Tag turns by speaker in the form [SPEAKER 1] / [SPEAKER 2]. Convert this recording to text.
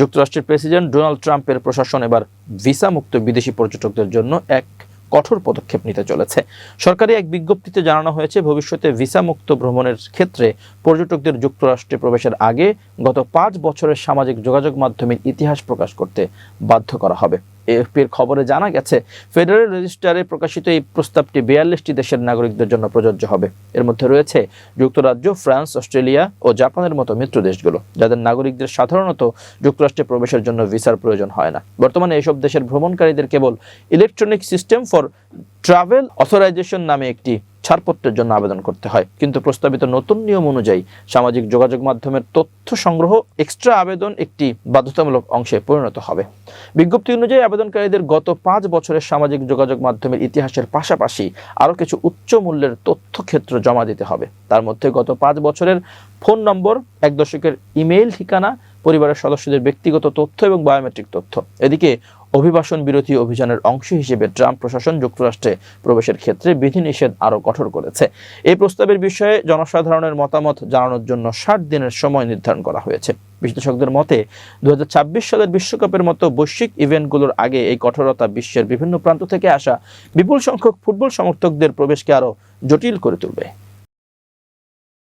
[SPEAKER 1] যুক্তরাষ্ট্রের president Donald ট্রাম্পের প্রশাসন এবার ভিসা মুক্ত বিদেশি পর্যটকদের জন্য এক কঠোর পদক্ষেপ নিতে চলেছে। সরকারি এক বিজ্ঞপ্তিতে জানানো হয়েছে, ভবিষ্যতে ভিসা মুক্ত ভ্রমণের ক্ষেত্রে পর্যটকদের যুক্তরাষ্ট্রে প্রবেশের আগে গত 5 বছরের সামাজিক যোগাযোগ মাধ্যমের ইতিহাস প্রকাশ করতে বাধ্য করা হবে। এএফপির খবরে জানা গেছে, ফেডারেল রেজিস্ট্রারে প্রকাশিত এই প্রস্তাবটি 42টি দেশের নাগরিকদের জন্য প্রযোজ্য হবে। এর মধ্যে রয়েছে যুক্তরাজ্য, ফ্রান্স, অস্ট্রেলিয়া ও জাপানের মতো মিত্র দেশগুলো, যাদের নাগরিকদের সাধারণত যুক্তরাষ্ট্রে প্রবেশের জন্য ভিসার প্রয়োজন হয় না। বর্তমানে এসব দেশের ভ্রমণকারীদের কেবল electronic system for travel authorisation নামে একটি ছাড়পত্রের জন্য আবেদন করতে হয়, কিন্তু প্রস্তাবিত নতুন নিয়ম অনুযায়ী সামাজিক যোগাযোগ মাধ্যমের তথ্য সংগ্রহ এক্সট্রা আবেদন একটি বাধ্যতামূলক অংশে পরিণত হবে। বিজ্ঞপ্তি অনুযায়ী আবেদনকারীদের গত 5 বছরের সামাজিক যোগাযোগ মাধ্যমের ইতিহাসের পাশাপাশি আরও কিছু উচ্চ মূল্যের তথ্যক্ষেত্র জমা দিতে হবে। তার মধ্যে গত 5 বছরের ফোন নম্বর, 1 দশকের ইমেইল ঠিকানা, পরিবারের সদস্যদের ব্যক্তিগত তথ্য এবং বায়োমেট্রিক তথ্য। এদিকে অভিবাসন বিরোধী অভিযানের অংশ হিসেবে ট্রাম্প প্রশাসন যুক্তরাষ্ট্রে প্রবেশের ক্ষেত্রে বিধিনিষেধ আরও কঠোর করেছে। এই প্রস্তাবের বিষয়ে জনসাধারণের মতামত জানানোর জন্য 60 দিনের সময় নির্ধারণ করা হয়েছে। বিশ্লেষকদের মতে 2026 সালের বিশ্বকাপের মতো বৈশ্বিক ইভেন্টগুলোর আগে এই কঠোরতা বিশ্বের বিভিন্ন প্রান্ত থেকে আসা বিপুল সংখ্যক ফুটবল সমর্থকদের প্রবেশকে আরও জটিল করে তুলবে।